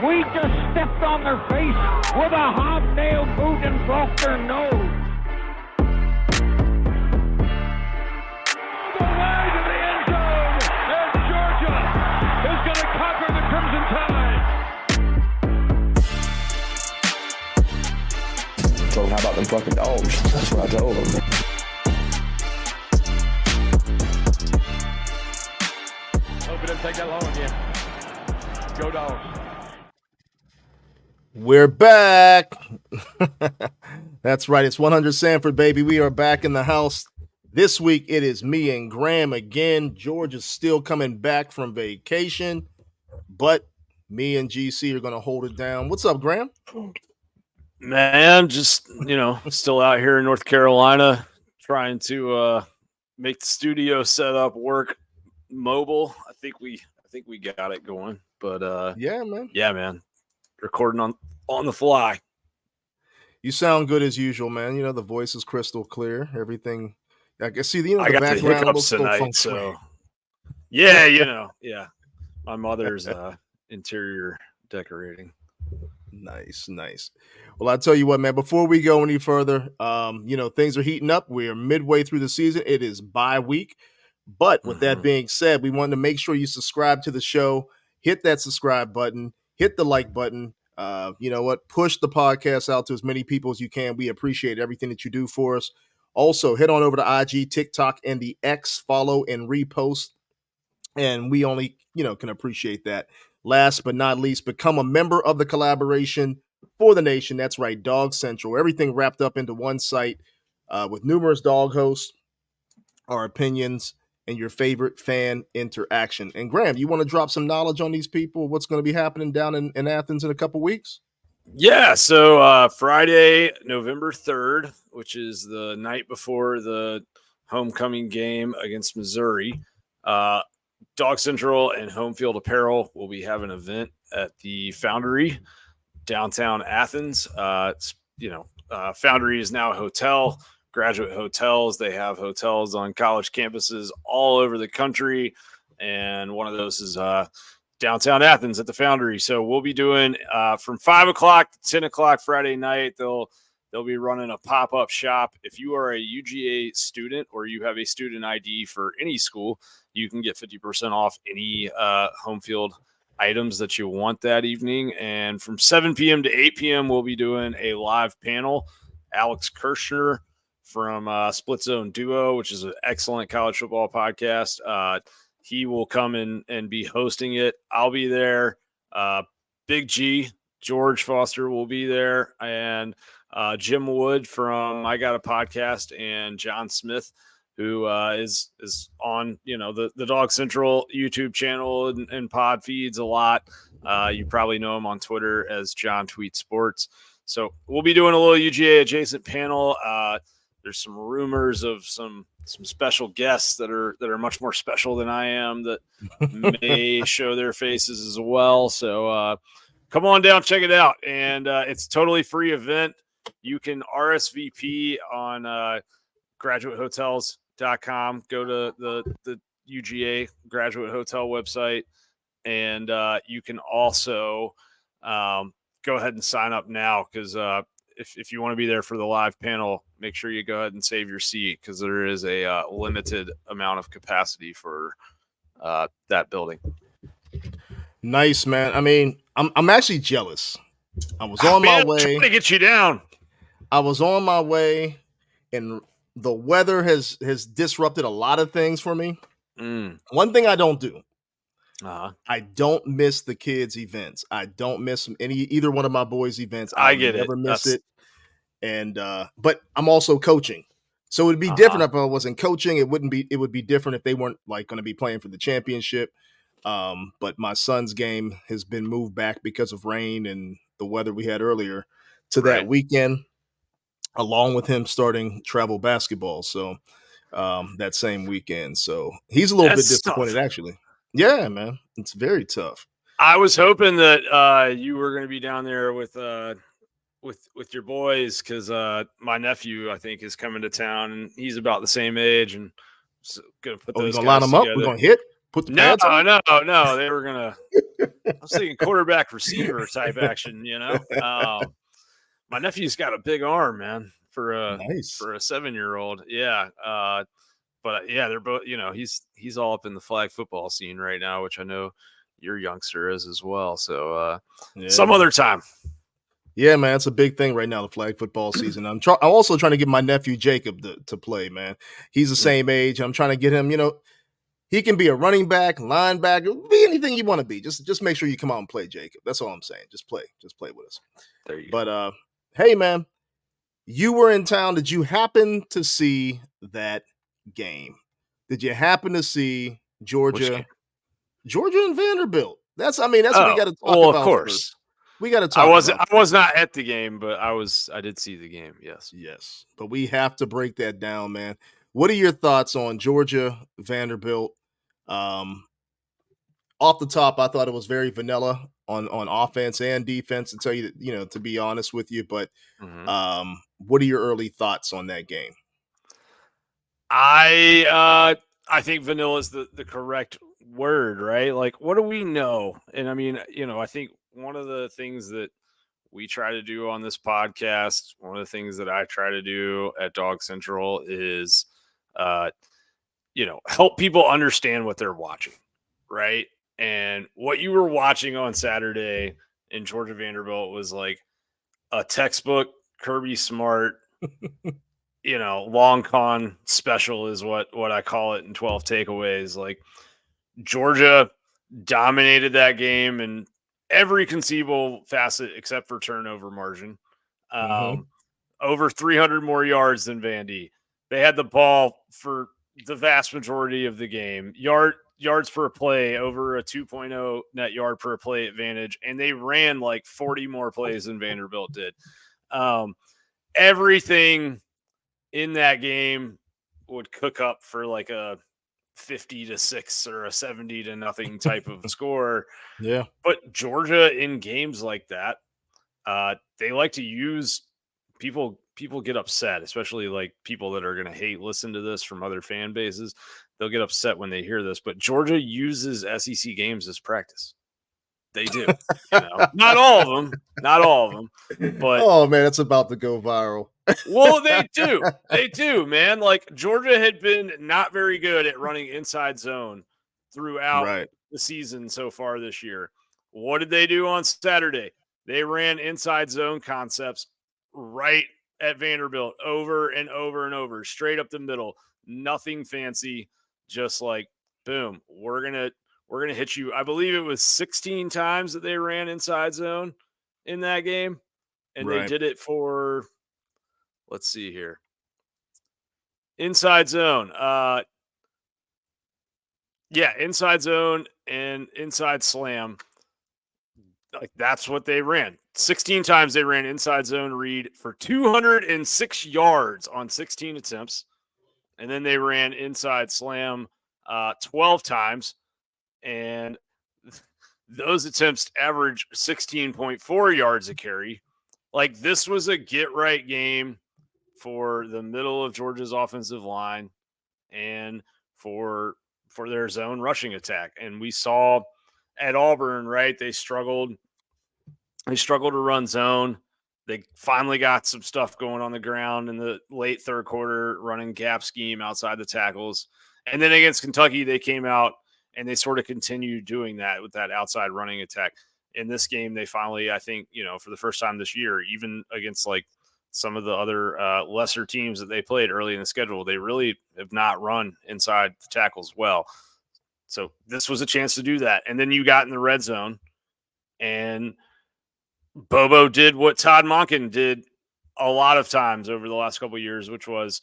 We just stepped on their face with a hobnail boot and broke their nose. The way to the end zone, and Georgia is going to conquer the Crimson Tide. So how about them fucking dogs? That's what I told them. Hope it didn't take that long again. Go Dawgs. We're back. That's right. It's 100 Stanford, baby. We are back in the house. This week, it is me and Graham again. George is still coming back from vacation, but me and GC are going to hold it down. What's up, Graham? Man, just, still out here in North Carolina trying to make the studio setup work mobile. I think we got it going, but yeah, man. Recording on the fly. You sound good as usual, man. The voice is crystal clear. Everything. I can see the I got background the hiccups tonight, so yeah. My mother's interior decorating. Nice. Well, I'll tell you what, man, before we go any further, things are heating up. We're midway through the season. It is bye week. But with that being said, we wanted to make sure you subscribe to the show, hit that subscribe button, hit the like button. Push the podcast out to as many people as you can. We appreciate everything that you do for us. Also, head on over to IG, TikTok, and the X, follow and repost. And we only, can appreciate that. Last but not least, become a member of the collaboration for the nation. That's right, Dog Central. Everything wrapped up into one site with numerous dog hosts, our opinions, and your favorite fan interaction. And Graham, you want to drop some knowledge on these people? What's going to be happening down in Athens in a couple weeks? Yeah, so Friday, November 3rd, which is the night before the homecoming game against Missouri, Dog Central and HomeField Apparel will be having an event at the Foundry, downtown Athens. Foundry is now a hotel. Graduate hotels. They have hotels on college campuses all over the country, and one of those is downtown Athens at the Foundry. So we'll be doing from 5 o'clock to 10 o'clock Friday night. They'll be running a pop-up shop. If you are a UGA student or you have a student ID for any school, you can get 50% off any HomeField items that you want that evening. And from 7 p.m. to 8 p.m., we'll be doing a live panel. Alex Kirshner from Split Zone Duo, which is an excellent college football podcast. He will come in and be hosting it. I'll be there. Big G, George Foster will be there. And Jim Wood from I Got a Podcast, and John Smith, who is on, the Dog Central YouTube channel and pod feeds a lot. You probably know him on Twitter as John Tweet Sports. So we'll be doing a little UGA adjacent panel. There's some rumors of some special guests that are much more special than I am that may show their faces as well. So come on down, check it out. And it's a totally free event. You can RSVP on graduatehotels.com. Go to the UGA Graduate Hotel website. And you can also go ahead and sign up now, because if you want to be there for the live panel, make sure you go ahead and save your seat, because there is a limited amount of capacity for that building. Nice, man. I mean, I'm actually jealous. I was on my way. Trying to get you down. I was on my way, and the weather has disrupted a lot of things for me. One thing I don't do. I don't miss the kids' events. I don't miss either one of my boys' events. I get never it. miss it. And but I'm also coaching, so it would be different if I wasn't coaching. It would be different if they weren't like going to be playing for the championship. But my son's game has been moved back because of rain and the weather we had earlier to that weekend, along with him starting travel basketball. So that same weekend. So he's a little bit disappointed, tough. Actually. Yeah, man, it's very tough. I was hoping that you were going to be down there with your boys, because my nephew, I think, is coming to town, and he's about the same age, and so going to put those. Gonna line them up. We're gonna hit. Put the pads on? No. They were gonna was thinking quarterback receiver type action, my nephew's got a big arm, man, for a Nice. 7-year-old. Yeah. But yeah, they're both, he's all up in the flag football scene right now, which I know your youngster is as well. So some other time. Yeah, man, it's a big thing right now, the flag football season. I'm also trying to get my nephew Jacob to play, man. He's the same age. I'm trying to get him, he can be a running back, linebacker, be anything you want to be. Just make sure you come out and play, Jacob. That's all I'm saying. Just play with us. There you go. But hey, man, you were in town. Did you happen to see that game? Did you happen to see Georgia and Vanderbilt? That's what we got to talk about. Of course. First. We got to talk. I was not at the game, but I did see the game. Yes. But we have to break that down, man. What are your thoughts on Georgia, Vanderbilt? Off the top, I thought it was very vanilla on offense and defense, to tell you that, to be honest with you. But what are your early thoughts on that game? I think vanilla is the correct word, right? Like, what do we know? And I mean, I think one of the things that we try to do on this podcast, one of the things that I try to do at Dawgs Central is, help people understand what they're watching, right? And what you were watching on Saturday in Georgia Vanderbilt was like a textbook Kirby Smart, long con special is what I call it in 12 takeaways. Like, Georgia dominated that game in every conceivable facet except for turnover margin. Over 300 more yards than Vandy. They had the ball for the vast majority of the game. Yards per play, over a 2.0 net yard per play advantage, and they ran like 40 more plays than Vanderbilt did. Everything in that game would cook up for like a 50-6 or a 70-0 type of score. Yeah. But Georgia in games like that, they like to use people get upset, especially like people that are going to listen to this from other fan bases. They'll get upset when they hear this, but Georgia uses SEC games as practice. They do. Not all of them, but oh man, it's about to go viral. Well, they do, man. Like, Georgia had been not very good at running inside zone throughout the season so far this year. What did they do on Saturday? They ran inside zone concepts right at Vanderbilt over and over and over, straight up the middle. Nothing fancy, just like, boom, we're gonna hit you. I believe it was 16 times that they ran inside zone in that game, and they did it for, let's see here, inside zone. Inside zone and inside slam. Like, that's what they ran. 16 times they ran inside zone read for 206 yards on 16 attempts. And then they ran inside slam 12 times. And those attempts average 16.4 yards a carry. Like, this was a get-right game for the middle of Georgia's offensive line and for their zone rushing attack. And we saw at Auburn, right, they struggled to run zone. They finally got some stuff going on the ground in the late third quarter, running gap scheme outside the tackles. And then against Kentucky, they came out and they sort of continued doing that with that outside running attack. In this game, they finally, I think, for the first time this year, even against like some of the other lesser teams that they played early in the schedule, they really have not run inside the tackles well. So this was a chance to do that. And then you got in the red zone, and Bobo did what Todd Monken did a lot of times over the last couple of years, which was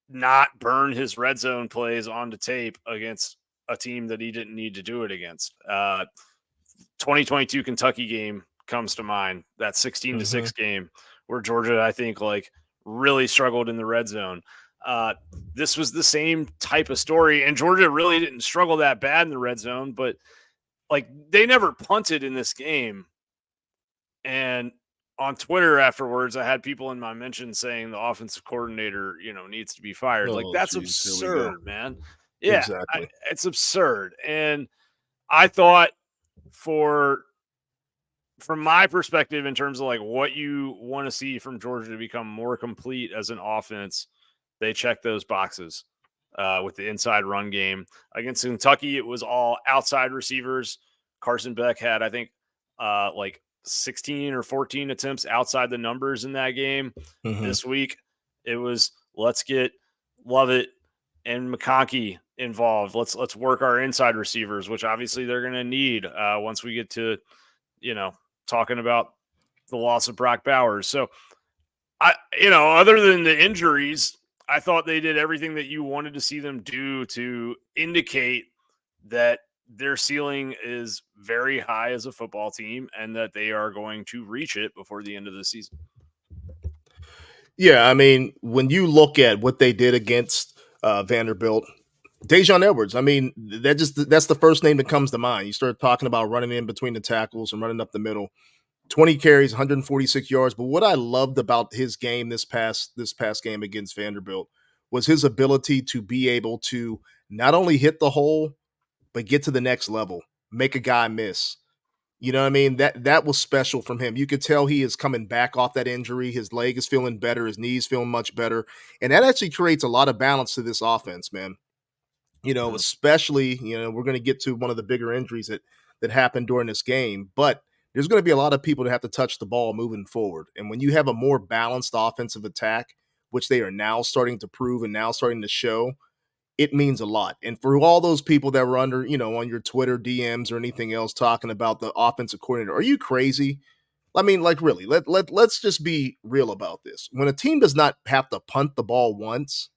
not burn his red zone plays onto tape against a team that he didn't need to do it against. 2022 Kentucky game comes to mind, that 16-6 game where Georgia, I think, like, really struggled in the red zone. This was the same type of story, and Georgia really didn't struggle that bad in the red zone, but like, they never punted in this game. And on Twitter afterwards, I had people in my mentions saying the offensive coordinator, needs to be fired. Like, that's absurd, man. Yeah, exactly. It's absurd. And I thought from my perspective, in terms of like what you want to see from Georgia to become more complete as an offense, they check those boxes with the inside run game. Against Kentucky, it was all outside receivers. Carson Beck had, I think, like 16 or 14 attempts outside the numbers in that game. Mm-hmm. This week, it was let's get Lovett and McConkey involved. Let's work our inside receivers, which obviously they're going to need once we get to, talking about the loss of Brock Bowers. So other than the injuries, I thought they did everything that you wanted to see them do to indicate that their ceiling is very high as a football team and that they are going to reach it before the end of the season. Yeah, I mean, when you look at what they did against Vanderbilt, Dejon Edwards, I mean, that's the first name that comes to mind. You start talking about running in between the tackles and running up the middle. 20 carries, 146 yards. But what I loved about his game this past game against Vanderbilt was his ability to be able to not only hit the hole, but get to the next level, make a guy miss. You know what I mean? That was special from him. You could tell he is coming back off that injury. His leg is feeling better. His knees feeling much better. And that actually creates a lot of balance to this offense, man. Especially, we're going to get to one of the bigger injuries that happened during this game, but there's going to be a lot of people that have to touch the ball moving forward. And when you have a more balanced offensive attack, which they are now starting to prove and now starting to show, it means a lot. And for all those people that were under, on your Twitter DMs or anything else talking about the offensive coordinator, are you crazy? I mean, like, really, let's just be real about this. When a team does not have to punt the ball once,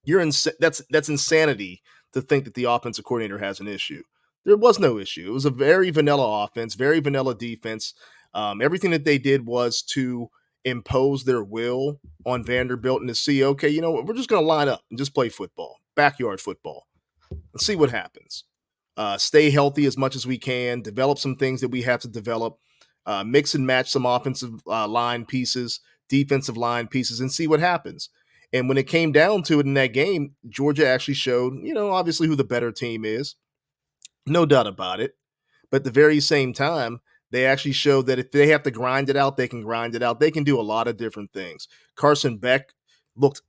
that's insanity to think that the offensive coordinator has an issue. There was no issue. It was a very vanilla offense, very vanilla defense. Everything that they did was to impose their will on Vanderbilt and to see, okay, we're just going to line up and just play football, backyard football, and see what happens. Stay healthy as much as we can, develop some things that we have to develop, mix and match some offensive line pieces, defensive line pieces, and see what happens. And when it came down to it in that game, Georgia actually showed, obviously who the better team is. No doubt about it. But at the very same time, they actually showed that if they have to grind it out, they can grind it out. They can do a lot of different things. Carson Beck looked,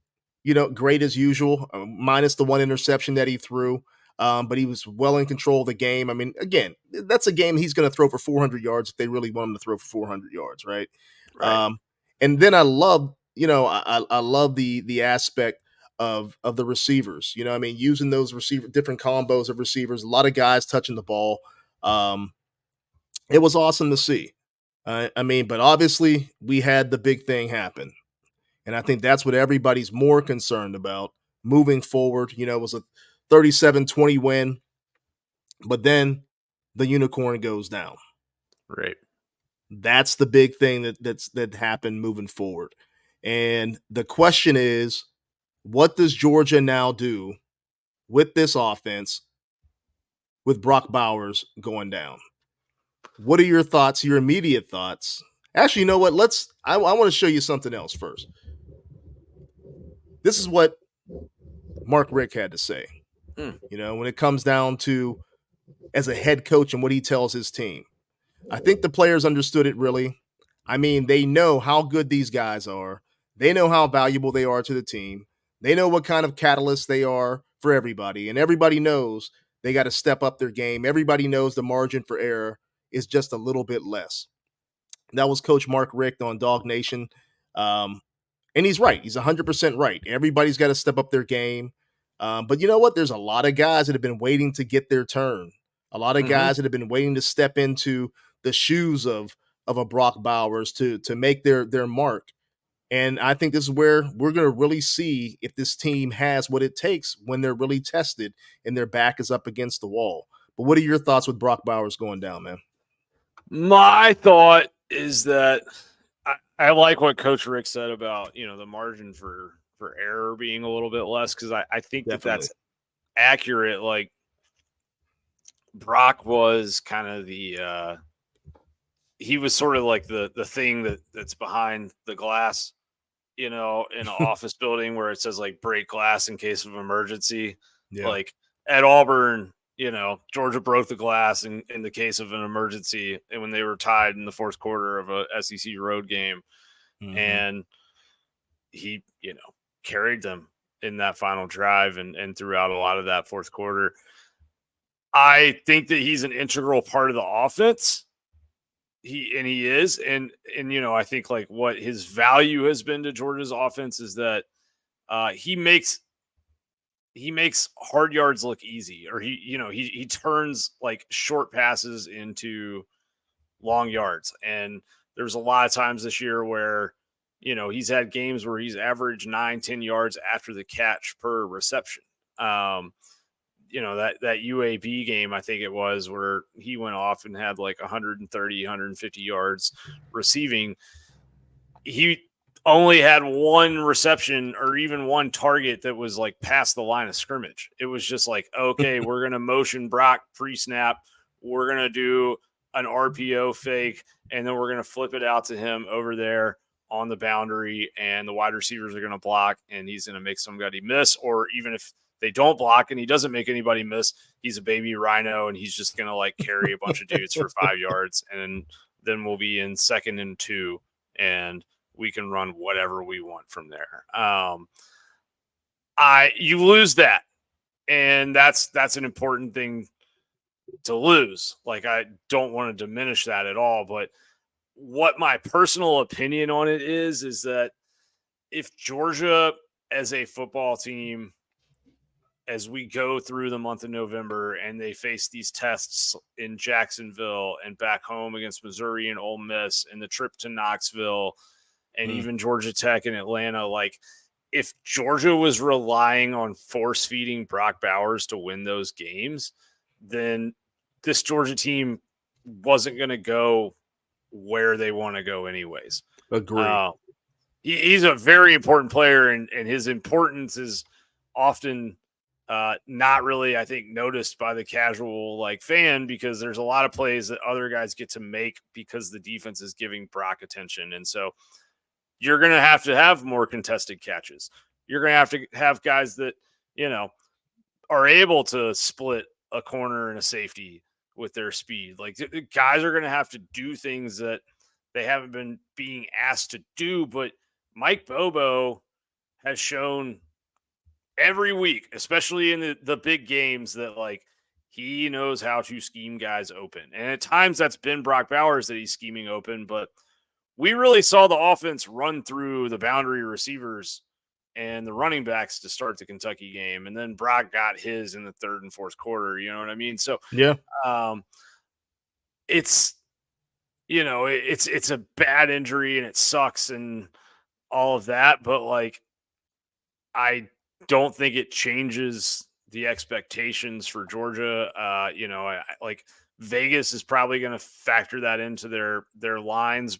great as usual, minus the one interception that he threw. But he was well in control of the game. I mean, again, that's a game he's going to throw for 400 yards if they really want him to throw for 400 yards, right? And then I love, I love the aspect of the receivers. Using those different combos of receivers, a lot of guys touching the ball. It was awesome to see. But obviously we had the big thing happen. And I think that's what everybody's more concerned about moving forward. It was a 37-20 win, but then the unicorn goes down. Right. That's the big thing that happened moving forward. And the question is, what does Georgia now do with this offense with Brock Bowers going down? What are your thoughts, your immediate thoughts? Actually, you know what? I want to show you something else first. This is what Mark Richt had to say. When it comes down to as a head coach and what he tells his team. I think the players understood it really. They know how good these guys are. They know how valuable they are to the team. They know what kind of catalysts they are for everybody. And everybody knows they got to step up their game. Everybody knows the margin for error is just a little bit less. That was Coach Mark Richt on Dog Nation. And he's right. He's 100% right. Everybody's got to step up their game. But you know what? There's a lot of guys that have been waiting to get their turn. A lot of guys that have been waiting to step into the shoes of a Brock Bowers to make their mark. And I think this is where we're going to really see if this team has what it takes when they're really tested and their back is up against the wall. But what are your thoughts with Brock Bowers going down, man? My thought is that I like what Coach Rick said about, the margin for error being a little bit less, because I think that's accurate. Like, Brock was kind of he was sort of like the thing that's behind the glass, in an office building where it says like break glass in case of emergency. Yeah. Like at Auburn, Georgia broke the glass in the case of an emergency, and when they were tied in the fourth quarter of a SEC road game, and he, carried them in that final drive and throughout a lot of that fourth quarter. I think that he's an integral part of the offense. He is, and I think like what his value has been to Georgia's offense is that he makes hard yards look easy, or he turns like short passes into long yards. And there's a lot of times this year where he's had games where he's averaged 9-10 yards after the catch per reception. That UAB game, I think it was, where he went off and had like 130, 150 yards receiving. He only had one reception or even one target that was like past the line of scrimmage. It was just like, okay, we're going to motion Brock pre-snap. We're going to do an RPO fake, and then we're going to flip it out to him over there on the boundary, and the wide receivers are going to block, and he's going to make somebody miss. Or even if they don't block and he doesn't make anybody miss, he's a baby rhino, and he's just going to like carry a bunch of dudes for 5 yards. And then we'll be in 2nd and 2, and we can run whatever we want from there. You lose that, and that's an important thing to lose. Like, I don't want to diminish that at all, but what my personal opinion on it is that if Georgia as a football team, as we go through the month of November and they face these tests in Jacksonville and back home against Missouri and Ole Miss and the trip to Knoxville and even Georgia Tech and Atlanta, like if Georgia was relying on force feeding Brock Bowers to win those games, then this Georgia team wasn't going to go where they want to go anyways. Agree. He's a very important player, and his importance is often not really, I think, noticed by the casual like fan, because there's a lot of plays that other guys get to make because the defense is giving Brock attention. And so you're going to have more contested catches. You're going to have guys that, are able to split a corner and a safety with their speed. Like, guys are going to have to do things that they haven't been being asked to do. But Mike Bobo has shown every week, especially in the big games, that like he knows how to scheme guys open. And at times that's been Brock Bowers that he's scheming open, but we really saw the offense run through the boundary receivers and the running backs to start the Kentucky game. And then Brock got his in the 3rd and 4th quarter. You know what I mean? So yeah, it's a bad injury and it sucks and all of that. But like, I don't think it changes the expectations for Georgia. Like Vegas is probably going to factor that into their lines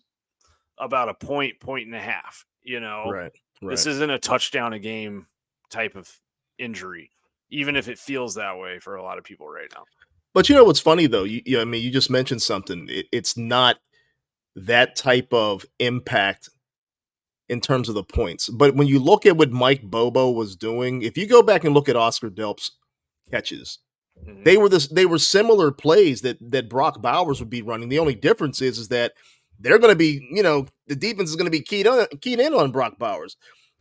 about a point and a half. Right. This isn't a touchdown a game type of injury, even if it feels that way for a lot of people right now. But what's funny though? You just mentioned something. It's not that type of impact in terms of the points. But when you look at what Mike Bobo was doing, if you go back and look at Oscar Delp's catches, they were similar plays that Brock Bowers would be running. The only difference is that they're going to be, the defense is going to be keyed in on Brock Bowers.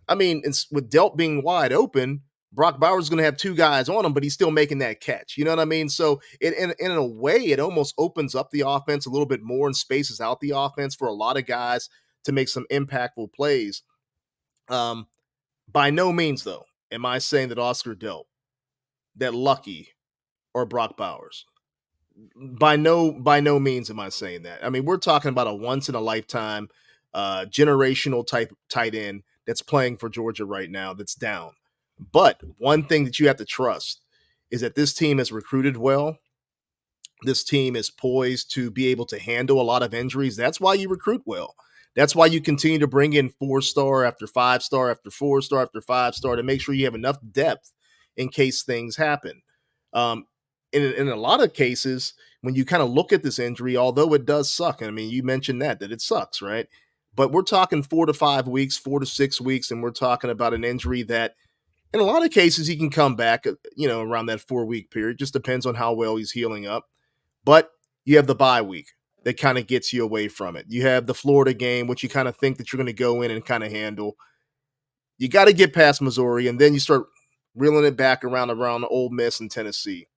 I mean, with Delt being wide open, Brock Bowers is going to have 2 guys on him, but he's still making that catch. You know what I mean? So in a way, it almost opens up the offense a little bit more and spaces out the offense for a lot of guys to make some impactful plays. By no means, though, am I saying that Oscar Delt, that Lucky, or Brock Bowers. By no means am I saying that. I mean, we're talking about a once in a lifetime, generational type tight end that's playing for Georgia right now that's down. But one thing that you have to trust is that this team is recruited well. This team is poised to be able to handle a lot of injuries. That's why you recruit well. That's why you continue to bring in 4-star after 5-star after 4-star after 5-star to make sure you have enough depth in case things happen. In a lot of cases, when you kind of look at this injury, although it does suck, I mean, you mentioned that it sucks, right? But we're talking 4 to 5 weeks, 4 to 6 weeks, and we're talking about an injury that In a lot of cases, he can come back, around that 4-week period. Just depends on how well he's healing up. But you have the bye week that kind of gets you away from it. You have the Florida game, which you kind of think that you're going to go in and kind of handle. You got to get past Missouri, and then you start reeling it back around Ole Miss and Tennessee.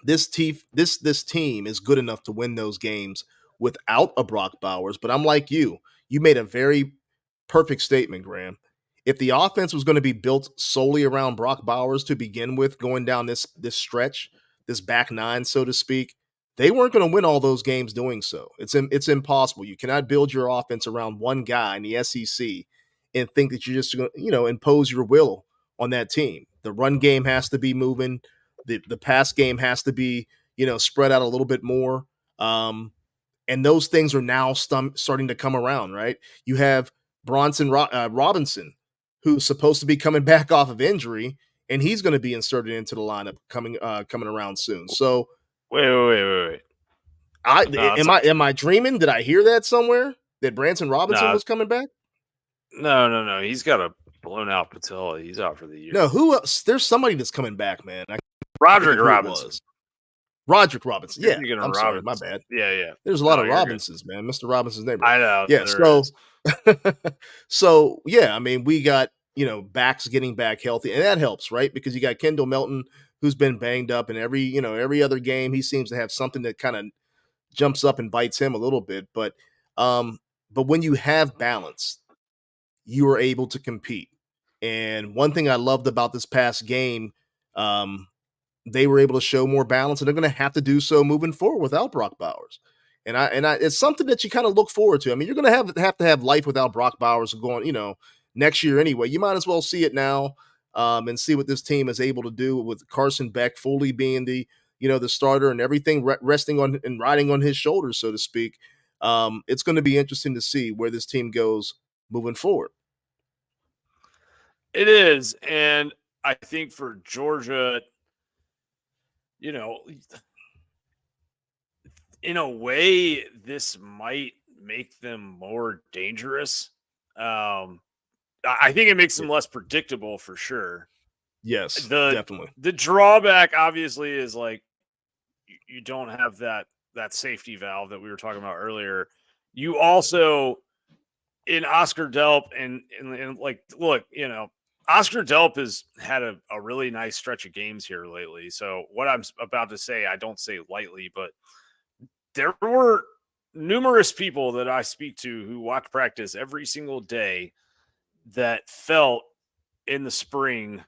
This team is good enough to win those games without a Brock Bowers. But I'm like you. You made a very perfect statement, Graham. If the offense was going to be built solely around Brock Bowers to begin with, going down this stretch, this back nine, so to speak, they weren't going to win all those games doing so. It's impossible. You cannot build your offense around one guy in the SEC and think that you're just going to, impose your will on that team. The run game has to be moving. The pass game has to be, spread out a little bit more. And those things are now starting to come around, right? You have Bronson Robinson, who's supposed to be coming back off of injury, and he's going to be inserted into the lineup coming around soon. So wait. Am I dreaming? Did I hear that somewhere? That Branson Robinson was coming back? No. He's got a blown out patella. He's out for the year. No, who else? There's somebody that's coming back, man. Roderick Robinson. Roderick Robinson. Yeah, I'm sorry, my bad. Yeah. There's a lot of Robinsons, man. Mr. Robinson's neighbor. I know. Yeah. So yeah, I mean, we got backs getting back healthy, and that helps, right? Because you got Kendall Melton, who's been banged up, and every other game he seems to have something that kind of jumps up and bites him a little bit. But when you have balance, you are able to compete. And one thing I loved about this past game, they were able to show more balance, and they're going to have to do so moving forward without Brock Bowers. And I it's something that you kind of look forward to. I mean, you're going to have to have life without Brock Bowers going, next year anyway. You might as well see it now, and see what this team is able to do with Carson Beck fully being the starter and everything resting on and riding on his shoulders, so to speak. It's going to be interesting to see where this team goes moving forward. It is, and I think for Georgia, in a way, this might make them more dangerous. I think it makes them less predictable for sure. Yes, definitely. The drawback, obviously, is like you don't have that safety valve that we were talking about earlier. You also, in Oscar Delp, and like, look, Oscar Delp has had a really nice stretch of games here lately. So what I'm about to say, I don't say lightly, but there were numerous people that I speak to who watch practice every single day that felt in the spring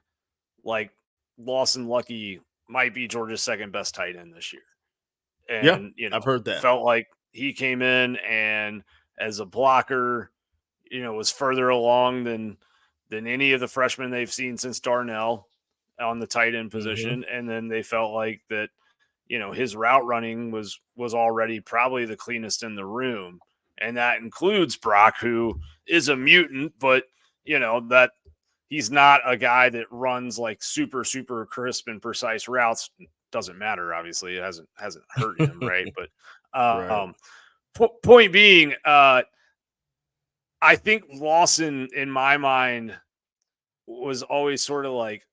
like Lawson Lucky might be Georgia's second best tight end this year. And, I've heard that. Felt like he came in and as a blocker, was further along than any of the freshmen they've seen since Darnell on the tight end position. Mm-hmm. And then they felt like that, his route running was already probably the cleanest in the room. And that includes Brock, who is a mutant, but that he's not a guy that runs like super, super crisp and precise routes. Doesn't matter. Obviously it hasn't hurt him. Right. But, right. Point being, I think Lawson, in my mind, was always sort of like,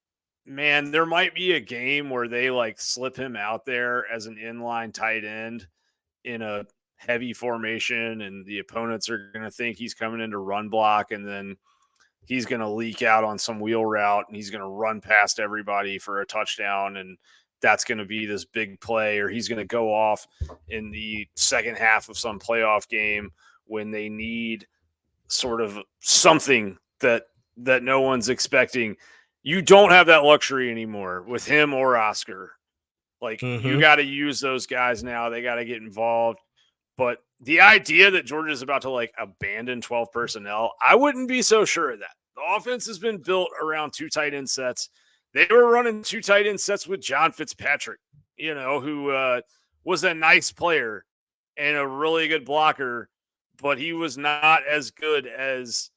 man, there might be a game where they like slip him out there as an inline tight end in a heavy formation, and the opponents are going to think he's coming in to run block, and then he's going to leak out on some wheel route, and he's going to run past everybody for a touchdown, and that's going to be this big play, or he's going to go off in the second half of some playoff game when they need sort of something that no one's expecting. You don't have that luxury anymore with him or Oscar. Like, you got to use those guys now. They got to get involved. But the idea that Georgia's about to like abandon 12 personnel, I wouldn't be so sure of that. The offense has been built around two tight end sets. They were running two tight end sets with John Fitzpatrick, who was a nice player and a really good blocker, but he was not as good as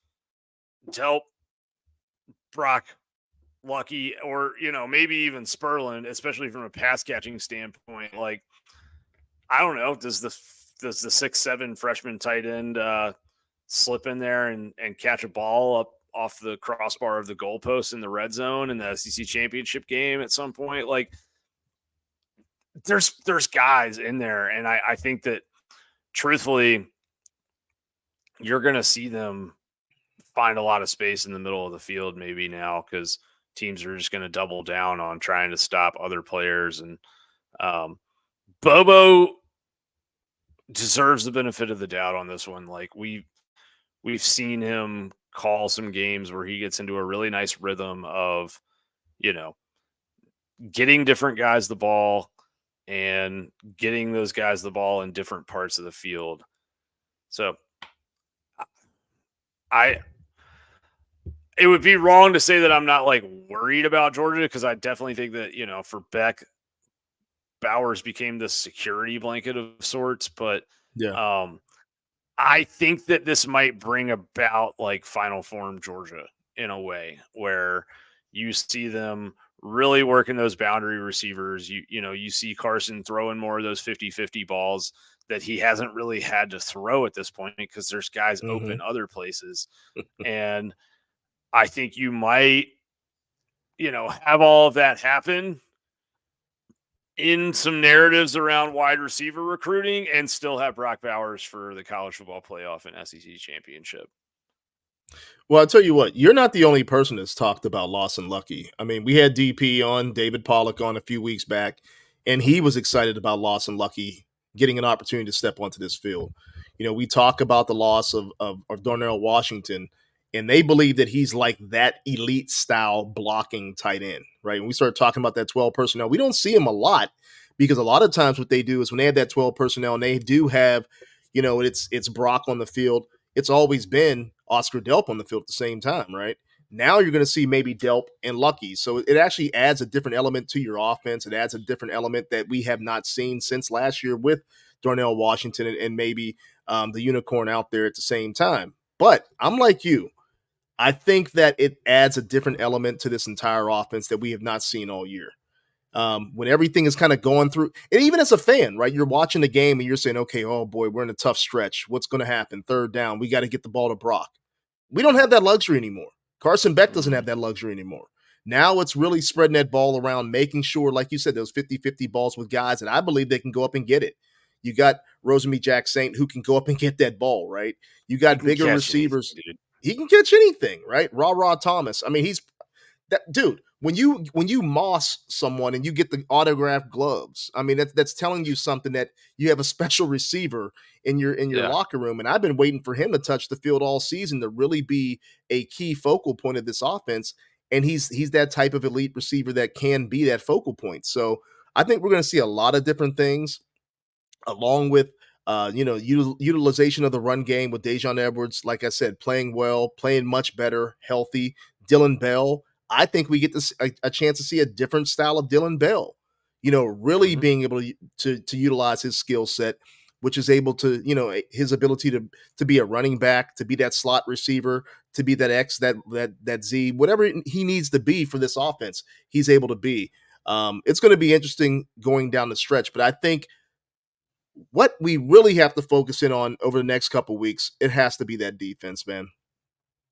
Delt, Brock, Lucky, or, maybe even Spurlin, especially from a pass catching standpoint. Like, I don't know. Does the 6'7" freshman tight end slip in there and catch a ball off the crossbar of the goalpost in the red zone in the SEC championship game at some point. Like there's guys in there. And I think that truthfully, you're going to see them find a lot of space in the middle of the field maybe now, because teams are just going to double down on trying to stop other players. And Bobo deserves the benefit of the doubt on this one. Like we've seen him call some games where he gets into a really nice rhythm of, getting different guys the ball and getting those guys the ball in different parts of the field. So it would be wrong to say that I'm not like worried about Georgia, because I definitely think that, for Beck, Bowers became this security blanket of sorts. But I think that this might bring about like Final Form Georgia in a way where you see them really working those boundary receivers. You see Carson throwing more of those 50-50 balls that he hasn't really had to throw at this point because there's guys open other places. And I think you might, have all of that happen in some narratives around wide receiver recruiting and still have Brock Bowers for the college football playoff and SEC championship. Well, I'll tell you what, you're not the only person that's talked about Lawson Lucky. I mean, we had DP on, David Pollock on a few weeks back, and he was excited about Lawson Lucky getting an opportunity to step onto this field. We talk about the loss of Darnell Washington, and they believe that he's like that elite style blocking tight end, right? When we start talking about that 12 personnel, we don't see him a lot, because a lot of times what they do is when they have that 12 personnel and they do have, it's Brock on the field, it's always been Oscar Delp on the field at the same time, right? Now you're going to see maybe Delp and Lucky. So it actually adds a different element to your offense. It adds a different element that we have not seen since last year with Darnell Washington and maybe the unicorn out there at the same time. But I'm like you. I think that it adds a different element to this entire offense that we have not seen all year. When everything is kind of going through, and even as a fan, right, you're watching the game and you're saying, okay, oh boy, we're in a tough stretch. What's going to happen? Third down, we got to get the ball to Brock. We don't have that luxury anymore. Carson Beck doesn't have that luxury anymore. Now it's really spreading that ball around, making sure, like you said, those 50-50 balls with guys that I believe they can go up and get it. You got Rosamie Jack Saint who can go up and get that ball, right? You got bigger receivers. He can catch anything, right? Ra Thomas. I mean, he's that dude. When you moss someone and you get the autographed gloves, I mean that's telling you something, that you have a special receiver in your locker room. And I've been waiting for him to touch the field all season to really be a key focal point of this offense. And he's that type of elite receiver that can be that focal point. So I think we're going to see a lot of different things, along with utilization of the run game with Dejon Edwards. Like I said, playing well, playing much better, healthy. Dylan Bell. I think we get this a chance to see a different style of Dylan Bell, really being able to utilize his skill set, which is able to, his ability to be a running back, to be that slot receiver, to be that X, that Z, whatever he needs to be for this offense, he's able to be. It's going to be interesting going down the stretch, but I think what we really have to focus in on over the next couple of weeks, it has to be that defense, man.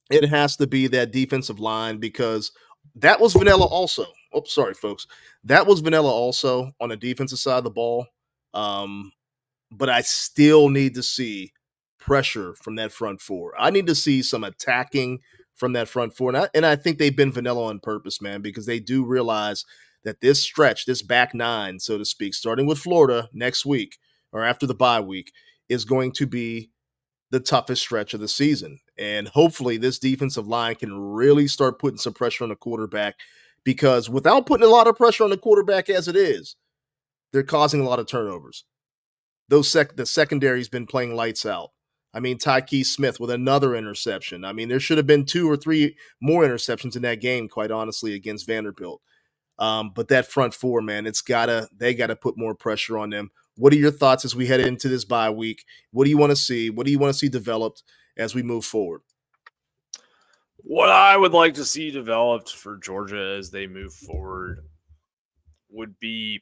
It has to be that defensive line, because that was vanilla also. Oh, sorry, folks. That was vanilla also on the defensive side of the ball. But I still need to see pressure from that front four. I need to see some attacking from that front four. And I think they've been vanilla on purpose, man, because they do realize that this stretch, this back nine, so to speak, starting with Florida next week or after the bye week, is going to be the toughest stretch of the season. And hopefully this defensive line can really start putting some pressure on the quarterback, because without putting a lot of pressure on the quarterback as it is, they're causing a lot of turnovers. The secondary's been playing lights out. I mean, Tyke Smith with another interception. I mean, there should have been 2 or 3 more interceptions in that game, quite honestly, against Vanderbilt. But that front four, man, they gotta put more pressure on them. What are your thoughts as we head into this bye week? What do you want to see? What do you want to see developed as we move forward? What I would like to see developed for Georgia as they move forward would be,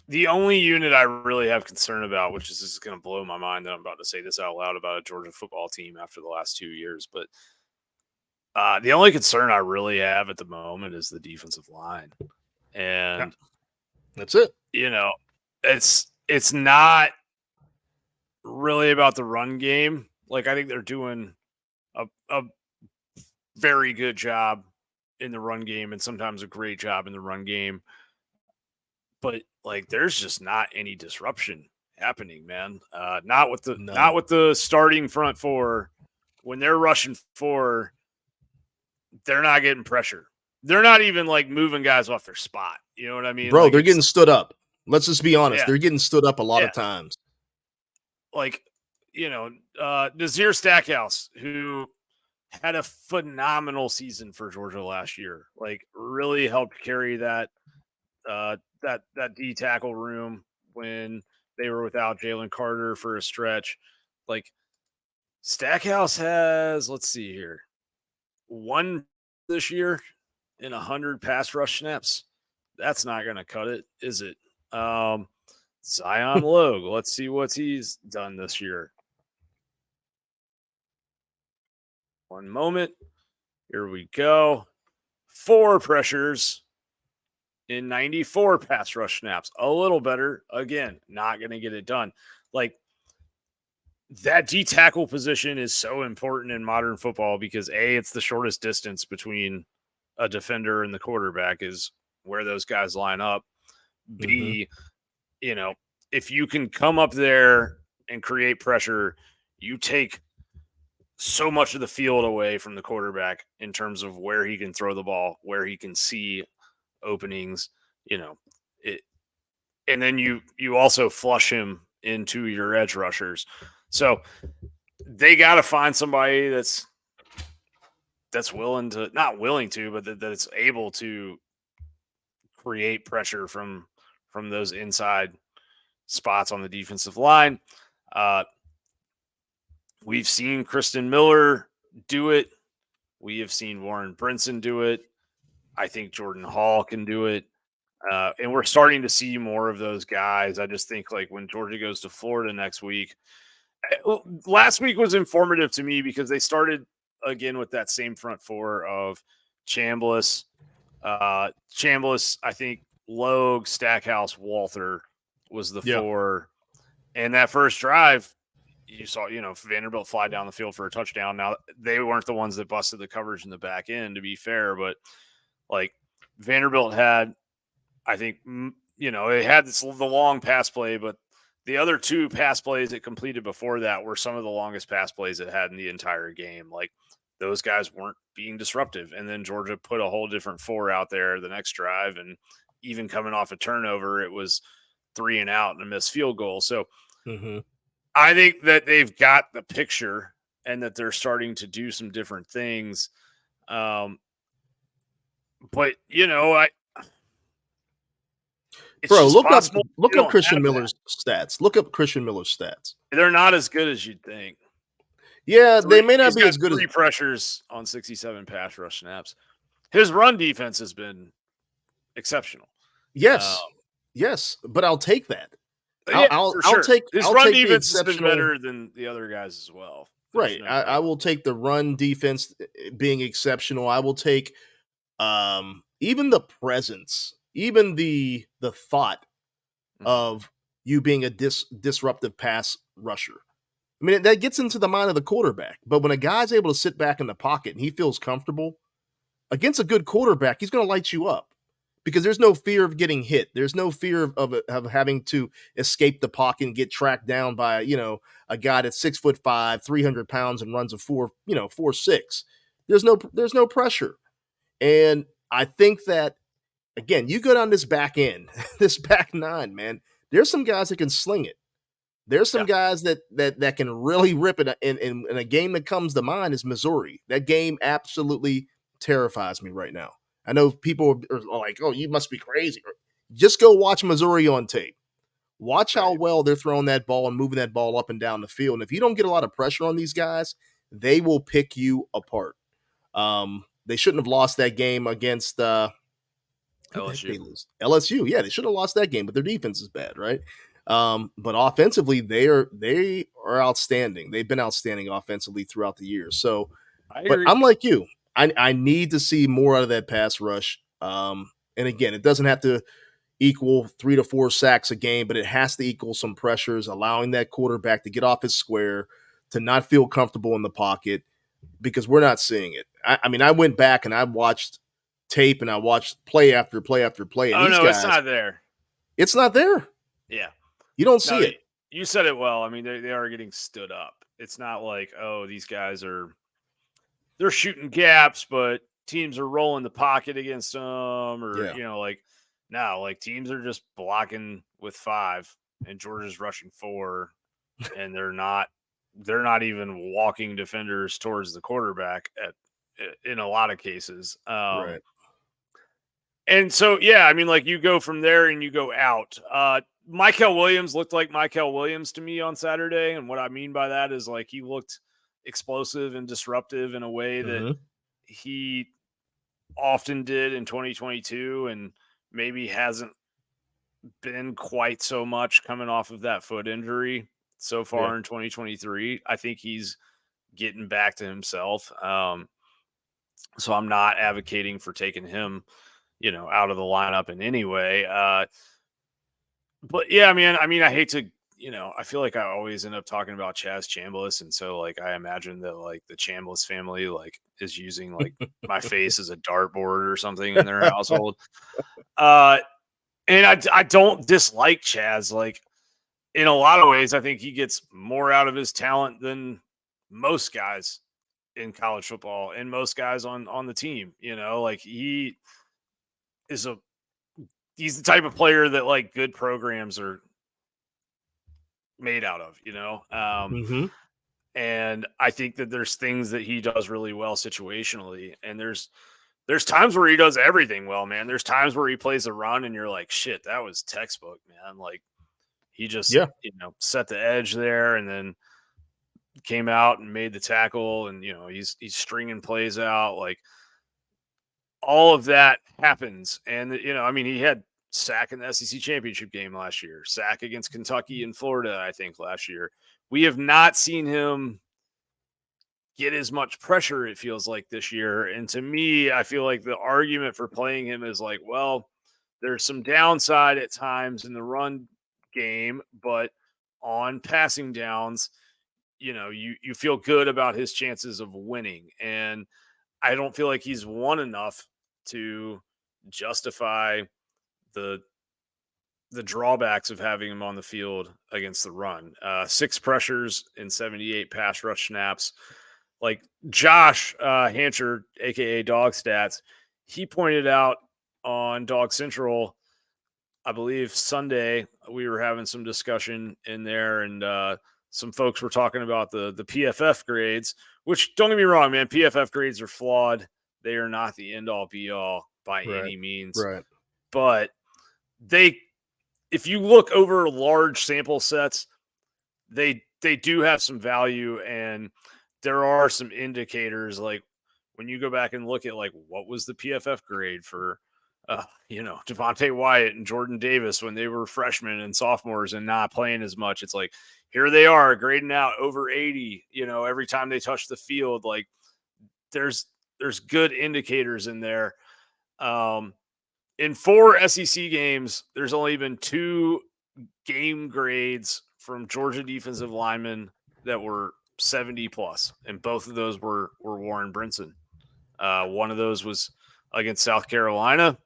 The only unit I really have concern about, which is just going to blow my mind that I'm about to say this out loud about a Georgia football team after the last 2 years, but the only concern I really have at the moment is the defensive line. And that's it. It's not really about the run game. Like, I think they're doing a very good job in the run game and sometimes a great job in the run game. But like, there's just not any disruption happening, man. Not with the starting front four. When they're rushing four, they're not getting pressure. They're not even like moving guys off their spot. You know what I mean? Bro, like, they're getting stood up. Let's just be honest. Yeah. They're getting stood up a lot of times. Like, Nazir Stackhouse, who had a phenomenal season for Georgia last year, like really helped carry that D tackle room when they were without Jalen Carter for a stretch. Like, Stackhouse has, let's see here, 1 this year in 100 pass rush snaps. That's not going to cut it, is it? Zion Logue, let's see what he's done this year. One moment. Here we go. 4 pressures in 94 pass rush snaps. A little better. Again, not going to get it done. Like, that D tackle position is so important in modern football because A, it's the shortest distance between a defender and the quarterback is where those guys line up. B, if you can come up there and create pressure, you take so much of the field away from the quarterback in terms of where he can throw the ball, where he can see openings, and then you also flush him into your edge rushers. So they got to find somebody that's not willing to, but that it's able to create pressure from those inside spots on the defensive line. We've seen Kristen Miller do it. We have seen Warren Brinson do it. I think Jordan Hall can do it. And we're starting to see more of those guys. I just think, like, when Georgia goes to Florida next week, last week was informative to me because they started again with that same front four of Chambliss, I think Logue, Stackhouse, Walther was the 4. And that first drive, you saw, Vanderbilt fly down the field for a touchdown. Now, they weren't the ones that busted the coverage in the back end, to be fair, but like, Vanderbilt had, I think, it had the long pass play, but the other 2 pass plays it completed before that were some of the longest pass plays it had in the entire game. Like, those guys weren't being disruptive. And then Georgia put a whole different 4 out there the next drive. And even coming off a turnover, it was 3 and out and a missed field goal. So I think that they've got the picture and that they're starting to do some different things. But, bro, look up Christian Miller's stats. Look up Christian Miller's stats. They're not as good as you'd think. Yeah, they may not be as good as 3 pressures on 67 pass rush snaps. His run defense has been exceptional. Yes, but I'll take that. I'll take his run defense has been better than the other guys as well. Right. I will take the run defense being exceptional. I will take even the presence, even the thought of you being a disruptive pass rusher. I mean, that gets into the mind of the quarterback. But when a guy's able to sit back in the pocket and he feels comfortable against a good quarterback, he's going to light you up because there's no fear of getting hit. There's no fear of having to escape the pocket and get tracked down by, a guy that's 6'5", 300 pounds and runs a 4.6. There's no pressure. And I think that, again, you go down this back end, this back 9, man, there's some guys that can sling it. There's some guys that can really rip it. In a game that comes to mind is Missouri. That game absolutely terrifies me right now. I know people are like, oh, you must be crazy. Just go watch Missouri on tape. Watch how well they're throwing that ball and moving that ball up and down the field. And if you don't get a lot of pressure on these guys, they will pick you apart. They shouldn't have lost that game against Who the heck LSU. they lose? LSU. Yeah, they should have lost that game, but their defense is bad, right? But offensively, they are outstanding. They've been outstanding offensively throughout the year. So, I but agree. I'm like you. I need to see more out of that pass rush. And again, it doesn't have to equal 3 to 4 sacks a game, but it has to equal some pressures, allowing that quarterback to get off his square, to not feel comfortable in the pocket, because we're not seeing it. I mean, I went back and I watched tape and I watched play after play after play, and Oh these no, it's guys, not there. it's not there. Yeah. You don't No, see it. you said it well. I mean, they are getting stood up. It's not like, oh, these guys they're shooting gaps, but teams are rolling the pocket against them, or Yeah, like no, like teams are just blocking with 5, and Georgia's rushing 4, and they're not even walking defenders towards the quarterback in a lot of cases. right. And so, yeah, I mean, like you go from there and you go out. Michael Williams looked like Michael Williams to me on Saturday. And what I mean by that is like he looked explosive and disruptive in a way that Mhm. he often did in 2022 and maybe hasn't been quite so much coming off of that foot injury so Yeah. far in 2023. I think he's getting back to himself. So I'm not advocating for taking him, out of the lineup in any way. But yeah, I hate to, I feel like I always end up talking about Chaz Chambliss, and so like I imagine that like the Chambliss family like is using like my face as a dartboard or something in their household. Uh, and I don't dislike Chaz. Like in a lot of ways, I think he gets more out of his talent than most guys in college football and most guys on the team. Like is he's the type of player that like good programs are made out of. Mhm. And I think that there's things that he does really well situationally, and there's times where he does everything well, man. There's times where he plays a run and you're like, shit, that was textbook, man. Like he just Yeah. set the edge there and then came out and made the tackle, and he's stringing plays out. Like all of that happens, and he had sack in the SEC championship game last year, sack against Kentucky and Florida, I think last year. We have not seen him get as much pressure, it feels like, this year. And to me, I feel like the argument for playing him is like, well, there's some downside at times in the run game, but on passing downs, you feel good about his chances of winning. And I don't feel like he's won enough to justify the drawbacks of having him on the field against the run. 6 pressures in 78 pass rush snaps. Like Josh Hancher, aka Dog Stats, he pointed out on Dog Central, I believe Sunday, we were having some discussion in there, and some folks were talking about the PFF grades, which, don't get me wrong, man, PFF grades are flawed. They are not the end all be all by any means. Right. But if you look over large sample sets, they do have some value, and there are some indicators. Like when you go back and look at like what was the PFF grade for Devontae Wyatt and Jordan Davis when they were freshmen and sophomores and not playing as much, it's like here they are grading out over 80 every time they touch the field. Like there's good indicators in there. In 4 SEC games, there's only been 2 game grades from Georgia defensive linemen that were 70 plus, and both of those were Warren Brinson. One of those was against South Carolina,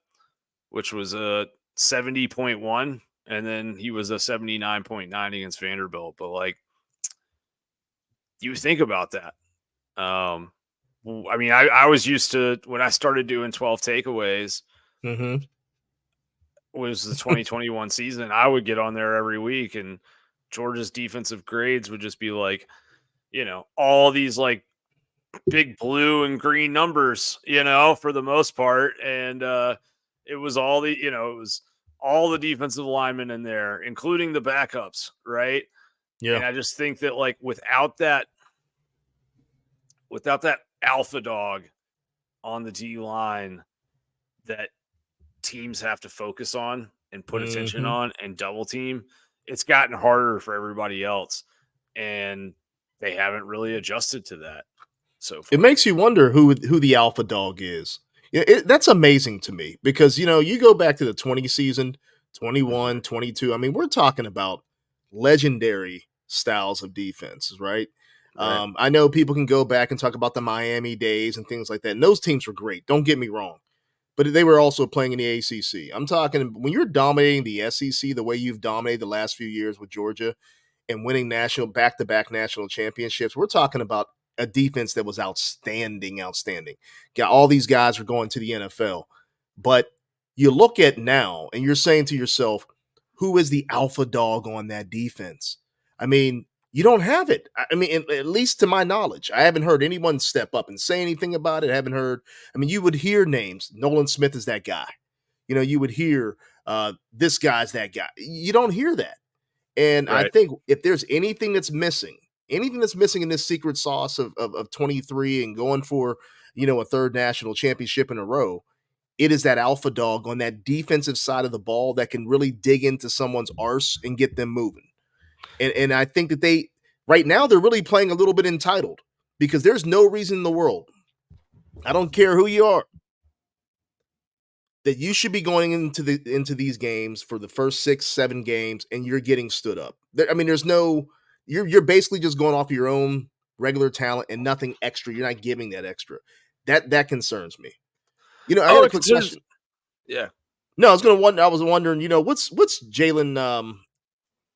which was a 70.1, and then he was a 79.9 against Vanderbilt. But like, you think about that. I was used to, when I started doing 12 takeaways, Mhm. was the 2021 season, I would get on there every week, and Georgia's defensive grades would just be like, all these like big blue and green numbers, for the most part. And it was all the defensive linemen in there, including the backups, right? Yeah. And I just think that like without that alpha dog on the D line that teams have to focus on and put attention Mhm. on and double team, it's gotten harder for everybody else. And they haven't really adjusted to that so It far. makes you wonder who the alpha dog is. That's amazing to me because, you go back to the 20 season, 21, 22. I mean, we're talking about legendary styles of defenses, right? Right. I know people can go back and talk about the Miami days and things like that. And those teams were great. Don't get me wrong. But they were also playing in the ACC. I'm talking when you're dominating the SEC the way you've dominated the last few years with Georgia and winning back-to-back national championships. We're talking about a defense that was outstanding. Got all these guys are going to the NFL. But you look at now and you're saying to yourself, who is the alpha dog on that defense? I mean, you don't have it. I mean, at least to my knowledge, I haven't heard anyone step up and say anything about it. I haven't heard. I mean, you would hear names. Nolan Smith is that guy. You would hear this guy's that guy. You don't hear that. And I Right. think if there's anything that's missing in this secret sauce of 23 and going for, a third national championship in a row, it is that alpha dog on that defensive side of the ball that can really dig into someone's arse and get them moving. And I think that right now they're really playing a little bit entitled because there's no reason in the world. I don't care who you are, that you should be going into these games for the first 6-7 games and you're getting stood up. There's no you're basically just going off your own regular talent and nothing extra. You're not giving that extra. That concerns me. I got Oh, a it quick concerns. question. Yeah. No, I was wondering, what's Jalen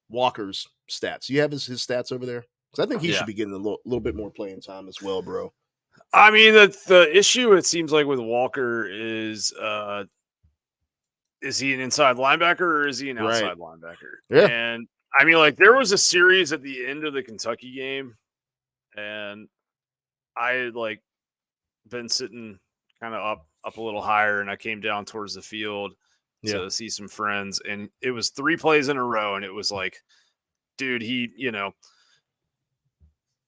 Walker's stats? You have his stats over there? Because I think he Yeah. should be getting a little bit more playing time as well, bro. I mean, the issue it seems like with Walker is he an inside linebacker or is he an Right. outside linebacker? Yeah. And I mean, like there was a series at the end of the Kentucky game, and I had like been sitting kind of up a little higher, and I came down towards the field to see some friends, and it was 3 plays in a row, and it was like, dude, he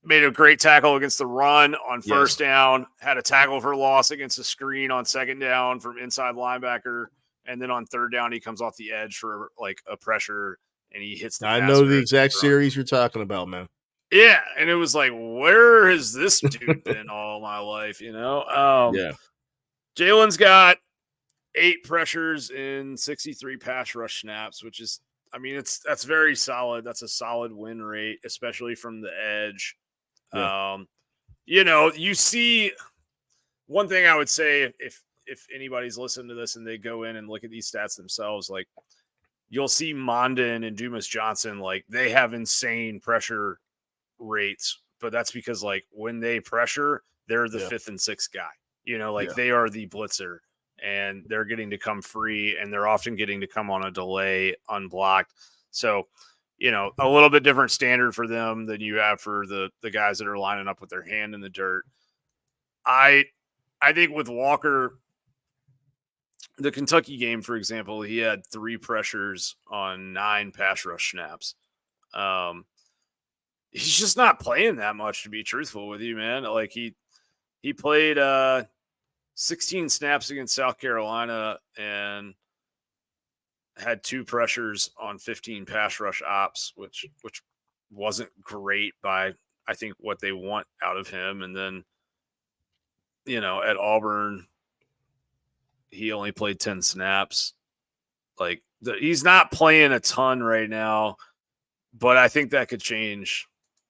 made a great tackle against the run on first down, had a tackle for loss against a screen on second down from inside linebacker. And then on third down, he comes off the edge for like a pressure and he hits the I pass know the interference exact run. series you're talking about, man. Yeah. And it was like, where has this dude been all my life? Jalen's got 8 pressures in 63 pass rush snaps, which is, that's very solid. That's a solid win rate, especially from the edge. Yeah. You see one thing I would say if anybody's listening to this and they go in and look at these stats themselves, like you'll see Mondin and Dumas Johnson, like they have insane pressure rates, but that's because like when they pressure, they're the 5th and 6th guy, they are the blitzer and they're getting to come free and they're often getting to come on a delay unblocked. So, a little bit different standard for them than you have for the guys that are lining up with their hand in the dirt. I think with Walker, the Kentucky game, for example, he had 3 pressures on 9 pass rush snaps. He's just not playing that much, to be truthful with you, man. Like he played 16 snaps against South Carolina and had 2 pressures on 15 pass rush ops, which wasn't great by I think what they want out of him. And then, at Auburn, he only played 10 snaps. Like he's not playing a ton right now, but I think that could change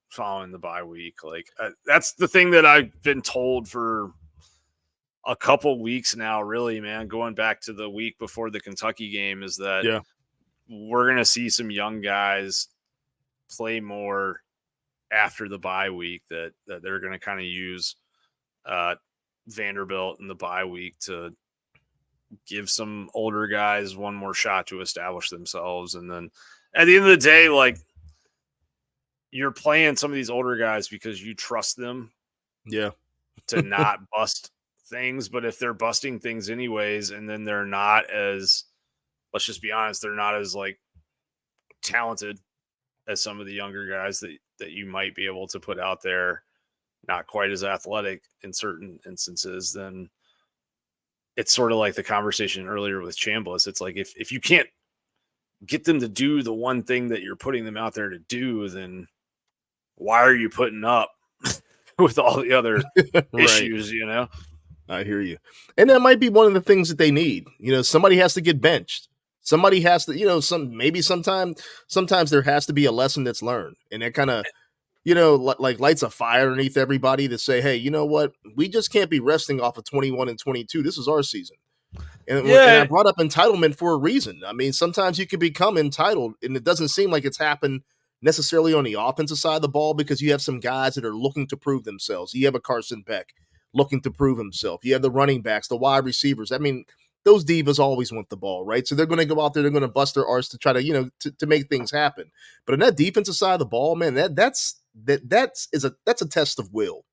following the bye week. Like that's the thing that I've been told for a couple weeks now, really, man, going back to the week before the Kentucky game, is that we're going to see some young guys play more after the bye week, that they're going to kind of use Vanderbilt in the bye week to give some older guys one more shot to establish themselves. And then at the end of the day, like you're playing some of these older guys because you trust them to not bust things. But if they're busting things anyways, and then they're not as, let's just be honest, they're not as like talented as some of the younger guys that you might be able to put out there, not quite as athletic in certain instances, then it's sort of like the conversation earlier with Chambliss. It's like if you can't get them to do the one thing that you're putting them out there to do, then why are you putting up with all the other Right. issues, you know? I hear you. And that might be one of the things that they need. You know, somebody has to get benched. Somebody has to, you know, sometimes there has to be a lesson that's learned. And that kind of, you know, like lights a fire underneath everybody to say, hey, you know what? We just can't be resting off of 21 and 22. This is our season. And I brought up entitlement for a reason. I mean, sometimes you can become entitled, and it doesn't seem like it's happened necessarily on the offensive side of the ball because you have some guys that are looking to prove themselves. You have a Carson Beck looking to prove himself. You have the running backs, the wide receivers. I mean, those divas always want the ball, right? So they're going to go out there, they're going to bust their arse to try to, you know, to make things happen. But on that defensive side of the ball, man, that's a test of will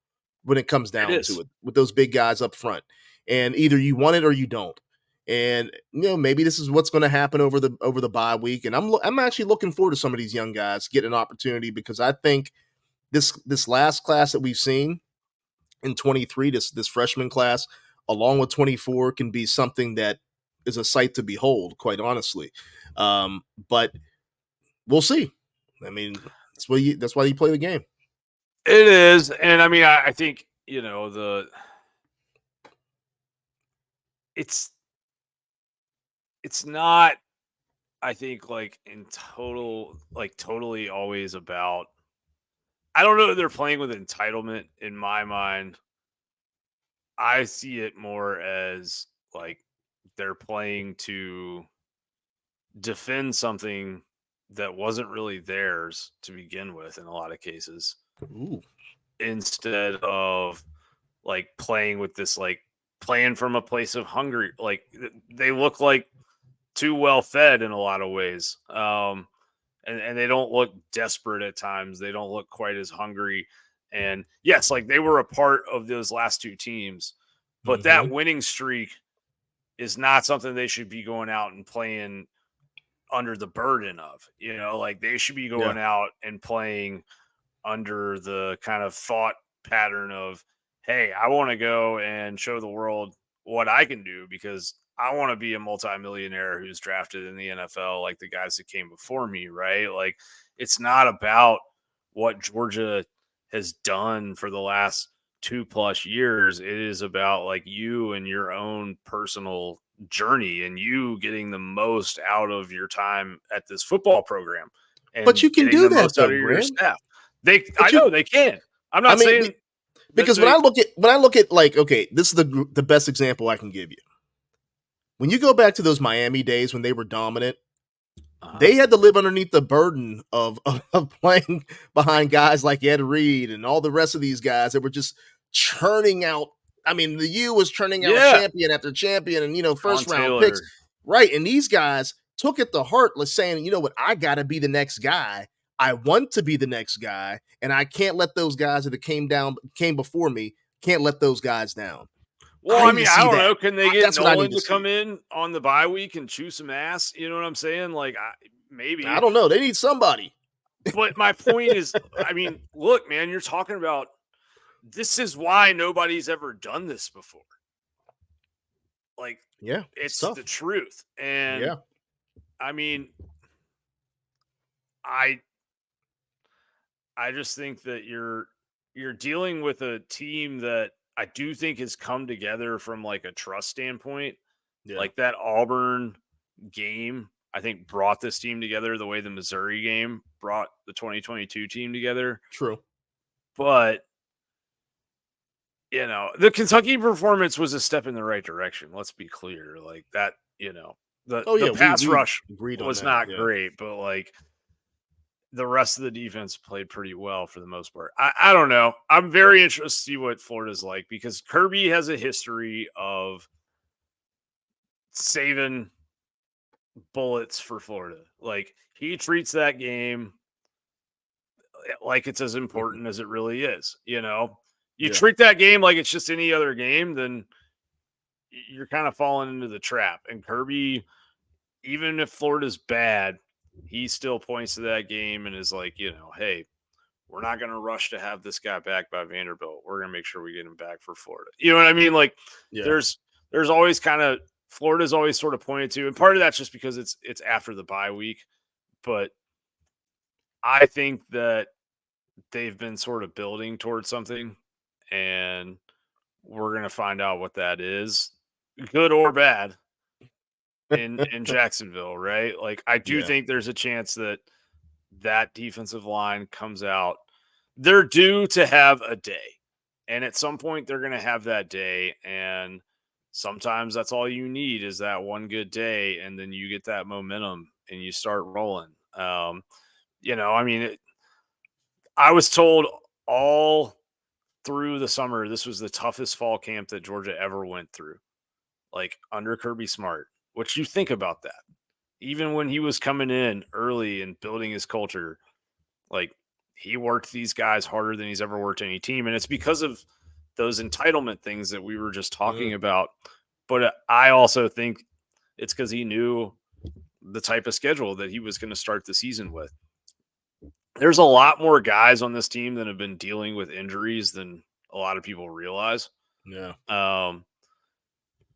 when it comes down to it with those big guys up front. And either you want it or you don't. And you know, maybe this is what's going to happen over the bye week. And I'm actually looking forward to some of these young guys getting an opportunity because I think this last class that we've seen in 23, this freshman class, along with 24, can be something that is a sight to behold, quite honestly. But we'll see. I mean, that's why you play the game. It is, and I mean, I think, you know, it's not, I think, like totally always about. I don't know that they're playing with entitlement in my mind. I see it more as like they're playing to defend something that wasn't really theirs to begin with in a lot of cases. Ooh. Instead of like playing with this, like playing from a place of hunger. Like they look like too well fed in a lot of ways. And they don't look desperate at times. They don't look quite as hungry. And yes, like they were a part of those last two teams, but that winning streak is not something they should be going out and playing under the burden of, you know, like they should be going out and playing under the kind of thought pattern of, hey, I want to go and show the world what I can do because I want to be a multimillionaire who's drafted in the NFL like the guys that came before me, right? Like it's not about what Georgia has done for the last 2+ years. It is about like you and your own personal journey and you getting the most out of your time at this football program. And but you can do that, though, out of your staff. I know they can. I'm not saying because when I look at like, okay, this is the best example I can give you. When you go back to those Miami days when they were dominant, they had to live underneath the burden of playing behind guys like Ed Reed and all the rest of these guys that were just churning out. I mean, the U was churning out champion after champion and, you know, first round picks. Right. And these guys took it to heart, saying, you know what, I got to be the next guy. I want to be the next guy. And I can't let those guys that came before me, can't let those guys down. Well, I mean, I don't know. Can they get Nolan to come in on the bye week and chew some ass? You know what I'm saying? Like, maybe. I don't know. They need somebody. But my point is, I mean, look, man, you're talking about this is why nobody's ever done this before. Like, yeah, it's the truth. And I mean, I just think that you're dealing with a team that I do think has come together from like a trust standpoint. Yeah. Like that Auburn game, I think brought this team together the way the Missouri game brought the 2022 team together. True. But, you know, the Kentucky performance was a step in the right direction. Let's be clear. Like that, you know, the pass rush was not great, but like the rest of the defense played pretty well for the most part. I don't know. I'm very interested to see what Florida's like because Kirby has a history of saving bullets for Florida. Like he treats that game like it's as important as it really is. You know, you treat that game like it's just any other game, then you're kind of falling into the trap. And Kirby, even if Florida's bad, he still points to that game and is like, you know, hey, we're not going to rush to have this guy back by Vanderbilt. We're going to make sure we get him back for Florida. You know what I mean? Like there's there's always Florida's always sort of pointed to, and part of that's just because it's after the bye week. But I think that they've been sort of building towards something, and we're gonna find out what that is, good or bad, in Jacksonville, right? Like, I do Yeah. think there's a chance that defensive line comes out. They're due to have a day, and at some point they're gonna have that day, and sometimes that's all you need is that one good day, and then you get that momentum and you start rolling. I mean, I was told all through the summer this was the toughest fall camp that Georgia ever went through, like under Kirby Smart. What you think about that? Even when he was coming in early and building his culture, like he worked these guys harder than he's ever worked any team, and it's because of those entitlement things that we were just talking about. But I also think it's because he knew the type of schedule that he was going to start the season with. There's a lot more guys on this team that have been dealing with injuries than a lot of people realize. Yeah.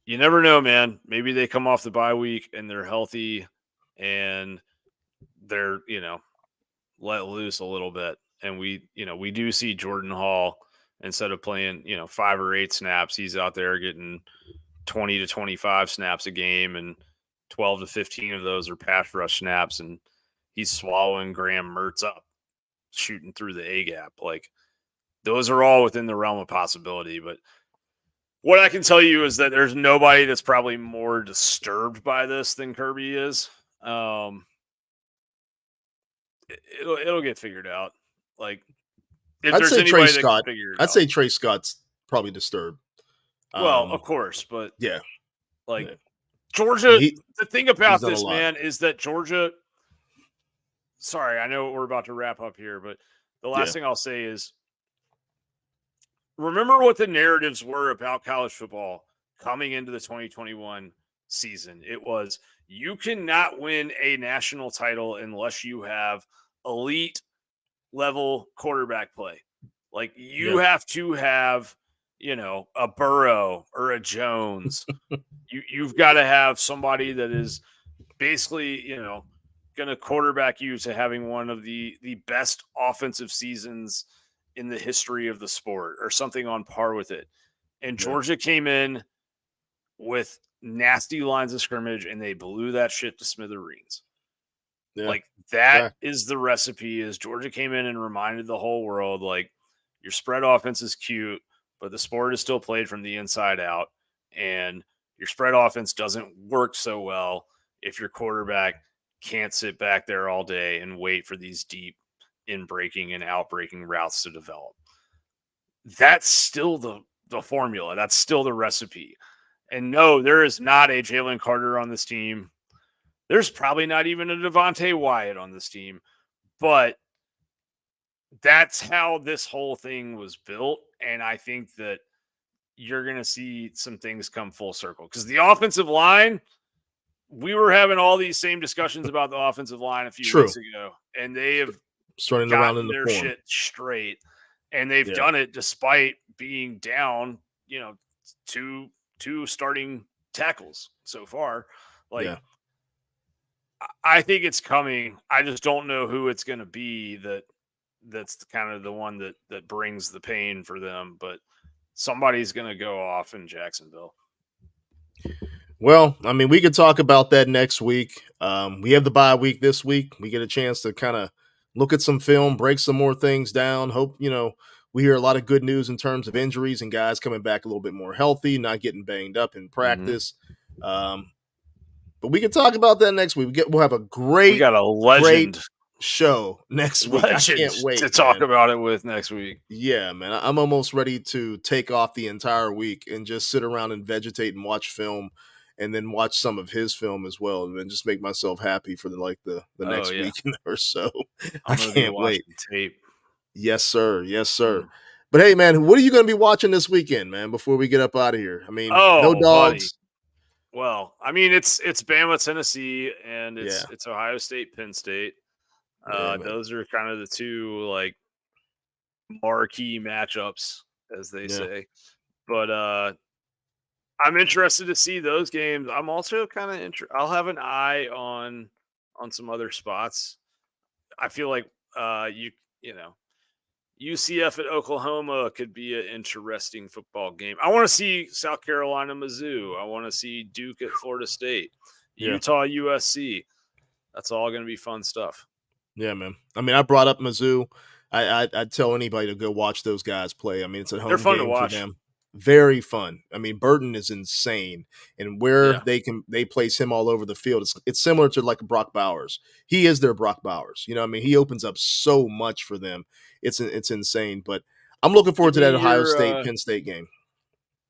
You never know, man. Maybe they come off the bye week and they're healthy and they're, let loose a little bit. And we do see Jordan Hall, instead of playing, 5 or 8 snaps, he's out there getting 20 to 25 snaps a game, and 12 to 15 of those are pass rush snaps, and he's swallowing Graham Mertz up, shooting through the A gap. Like, those are all within the realm of possibility. But what I can tell you is that there's nobody that's probably more disturbed by this than Kirby is. It'll get figured out. Like, if there's anybody that can figure it out. I'd say Trey Scott's probably disturbed. Well, of course, but yeah, Georgia. The thing about this, man, is that Georgia. Sorry, I know we're about to wrap up here, but the last thing I'll say is, remember what the narratives were about college football coming into the 2021 season. It was, you cannot win a national title unless you have elite level quarterback play. Like, you have to have, a Burrow or a Jones. You've got to have somebody that is basically, going to quarterback you to having one of the best offensive seasons in the history of the sport, or something on par with it. And Georgia came in with nasty lines of scrimmage, and they blew that shit to smithereens. Yeah. Like, that is the recipe. Is Georgia came in and reminded the whole world, like, your spread offense is cute, but the sport is still played from the inside out. And your spread offense doesn't work so well if your quarterback can't sit back there all day and wait for these deep in-breaking and out-breaking routes to develop. That's still the formula. That's still the recipe. And no, there is not a Jalen Carter on this team. There's probably not even a Devontae Wyatt on this team. But that's how this whole thing was built. And I think that you're going to see some things come full circle. Because the offensive line, we were having all these same discussions about the offensive line a few weeks ago. And they have gotten their shit straight. And they've done it despite being down, two starting tackles so far. I think it's coming. I just don't know who it's going to be that's kind of the one that brings the pain for them. But somebody's going to go off in Jacksonville. Well, I mean, we could talk about that next week. We have the bye week this week. We get a chance to kind of look at some film, break some more things down. Hope, we hear a lot of good news in terms of injuries and guys coming back a little bit more healthy, not getting banged up in practice. But we can talk about that next week. We'll have a great show next week. I can't wait to talk about it with next week. Yeah, man. I'm almost ready to take off the entire week and just sit around and vegetate and watch film, and then watch some of his film as well, and just make myself happy for the next week or so. I can't wait. Tape. Yes, sir. Yes, sir. But hey, man, what are you going to be watching this weekend, man, before we get up out of here? I mean, no Dawgs. Buddy. Well, I mean, it's Bama, Tennessee, and it's Ohio State, Penn State. Those are kind of the two marquee matchups, as they say. But I'm interested to see those games. I'm also kind of I'll have an eye on some other spots. I feel like you know UCF at Oklahoma could be an interesting football game. I want to see South Carolina, Mizzou. I want to see Duke at Florida State, Yeah. Utah, USC. That's all going to be fun stuff. Yeah, man. I mean, I brought up Mizzou. I'd tell anybody to go watch those guys play. I mean, it's a They're home fun to game for watch. them. Very fun. I mean, Burton is insane, and where Yeah. they place him all over the field. It's similar to like Brock Bowers. He is their Brock Bowers. You know, what I mean, he opens up so much for them. It's insane. But I'm looking forward to that Ohio State Penn State game.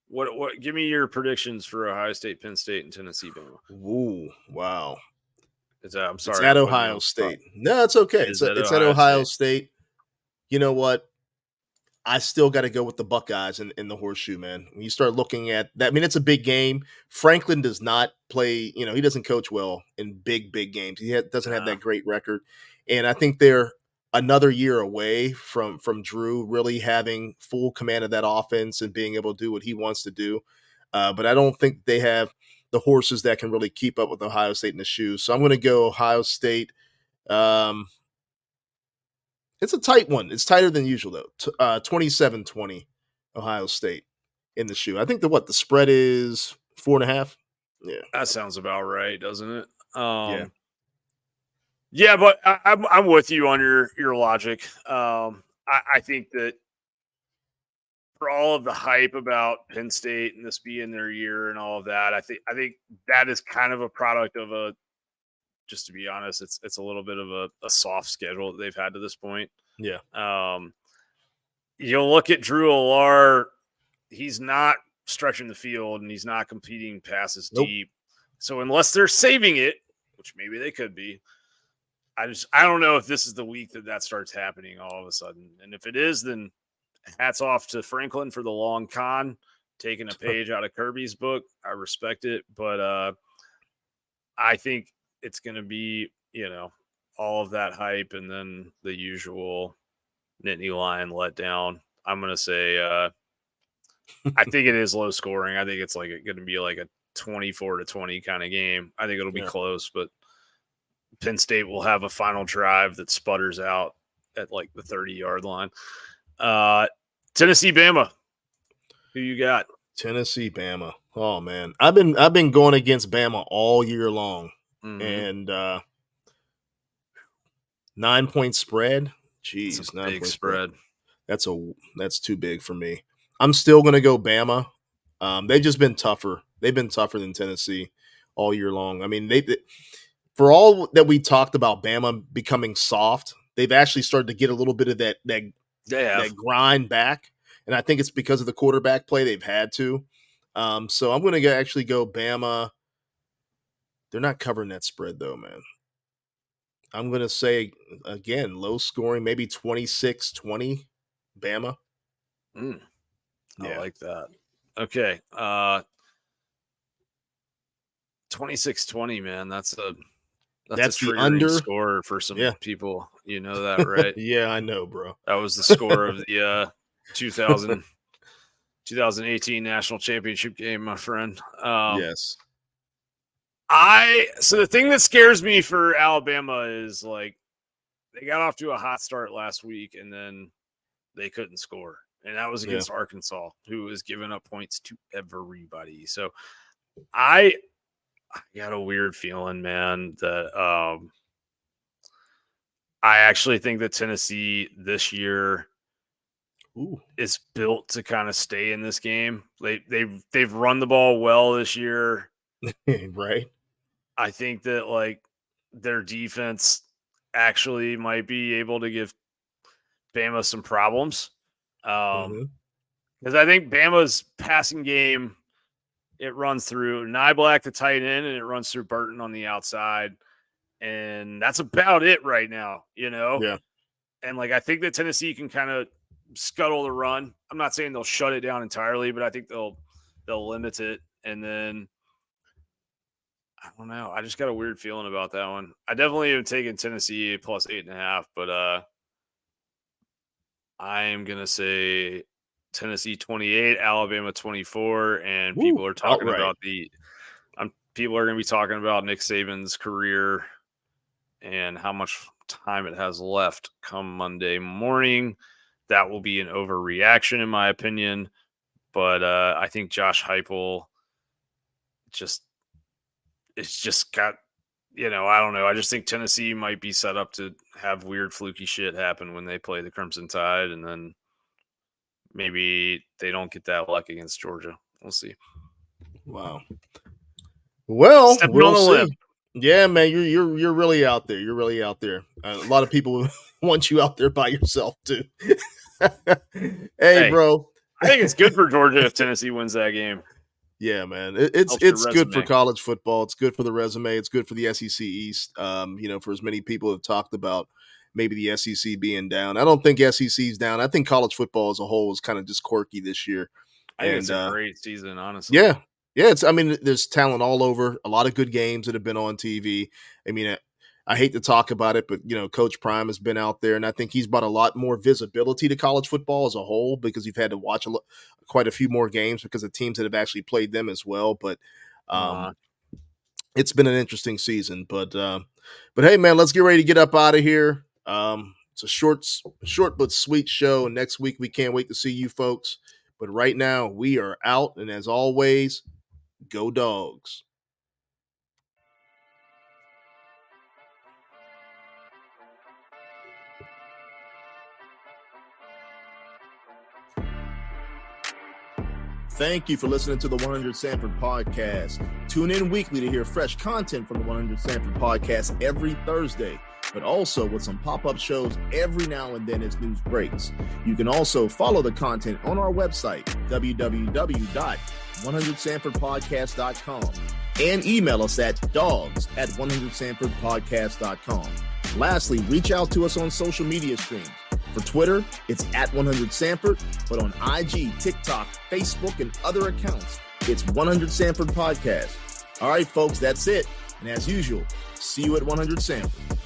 What? Give me your predictions for Ohio State, Penn State, and Tennessee, Bama. Ooh, wow. I'm sorry. It's at Ohio State. No, it's okay. It's at Ohio State. You know what? I still got to go with the Buckeyes in the horseshoe, man. When you start looking at that, I mean, it's a big game. Franklin does not play, he doesn't coach well in big games. He doesn't have that great record. And I think they're another year away from Drew really having full command of that offense and being able to do what he wants to do. But I don't think they have the horses that can really keep up with Ohio State in the shoes. So I'm going to go Ohio State. It's a tight one. It's tighter than usual, though. 27-20, Ohio State in the shoe. I think the spread is 4.5. Yeah. That sounds about right, doesn't it? Yeah. Yeah, but I'm with you on your logic. I think that for all of the hype about Penn State and this being their year and all of that, I think that is kind of a product of just to be honest, it's a little bit of a soft schedule that they've had to this point. Yeah. You'll look at Drew Allar, he's not stretching the field and he's not competing passes deep. So unless they're saving it, which maybe they could be, I don't know if this is the week that starts happening all of a sudden. And if it is, then hats off to Franklin for the long con, taking a page out of Kirby's book. I respect it, but I think it's going to be, all of that hype and then the usual Nittany Lion letdown. I'm going to say, I think it is low scoring. I think it's going to be like a 24-20 kind of game. I think it'll be close, but Penn State will have a final drive that sputters out at like the 30-yard line. Tennessee, Bama. Who you got? Tennessee, Bama. Oh man, I've been going against Bama all year long, and 9-point spread. Jeez, it's a big spread. That's too big for me. I'm still gonna go Bama. They've just been tougher. They've been tougher than Tennessee all year long. I mean, for all that we talked about Bama becoming soft, they've actually started to get a little bit of that grind back. And I think it's because of the quarterback play they've had to. So I'm going to actually go Bama. They're not covering that spread, though, man. I'm going to say, again, low scoring, maybe 26-20, Bama. I like that. Okay. 26-20, man. That's a the under score for some people. You know that, right? Yeah, I know, bro. That was the score of the 2018 national championship game, my friend. Yes. So the thing that scares me for Alabama is like they got off to a hot start last week and then they couldn't score. And that was against Arkansas, who was giving up points to everybody. So I got a weird feeling, man, that I actually think that Tennessee this year is built to kind of stay in this game. They've run the ball well this year. Right. I think that like their defense actually might be able to give Bama some problems. Because I think Bama's passing game, it runs through Nyblack, the tight end, and it runs through Burton on the outside. And that's about it right now, Yeah. And like I think that Tennessee can kind of scuttle the run. I'm not saying they'll shut it down entirely, but I think they'll limit it. And then I don't know. I just got a weird feeling about that one. I definitely have taken Tennessee plus 8.5, but I am gonna say Tennessee 28, Alabama 24, and Woo, people are talking outright. about people are going to be talking about Nick Saban's career and how much time it has left come Monday morning. That will be an overreaction, in my opinion. But I think Josh Heupel it's just got, I don't know. I just think Tennessee might be set up to have weird fluky shit happen when they play the Crimson Tide, and then maybe they don't get that luck against Georgia. We'll see. Wow. Well, Stepping we'll on the see. limb. Yeah, man, you're really out there. You're really out there. A lot of people want you out there by yourself too. Hey, bro. I think it's good for Georgia if Tennessee wins that game. Yeah, man. It's good for college football. It's good for the resume. It's good for the SEC East. For as many people have talked about maybe the SEC being down. I don't think SEC's down. I think college football as a whole is kind of just quorky this year. I think it's a great season, honestly. Yeah. Yeah, there's talent all over. A lot of good games that have been on TV. I mean, I hate to talk about it, but Coach Prime has been out there, and I think he's brought a lot more visibility to college football as a whole because you've had to watch quite a few more games because of teams that have actually played them as well. But it's been an interesting season. But hey, man, let's get ready to get up out of here. It's a short but sweet show. And next week we can't wait to see you folks. But right now we are out, and as always, go Dogs. Thank you for listening to the 100 Sanford Podcast. Tune in weekly to hear fresh content from the 100 Sanford Podcast every Thursday, but also with some pop-up shows every now and then as news breaks. You can also follow the content on our website, www.100sanfordpodcast.com, and email us at dogs@100sanfordpodcast.com. Lastly, reach out to us on social media streams. For Twitter, it's @100Sanford, but on IG, TikTok, Facebook, and other accounts, it's 100 Sanford Podcast. All right, folks, that's it. And as usual, see you at 100 Sanford.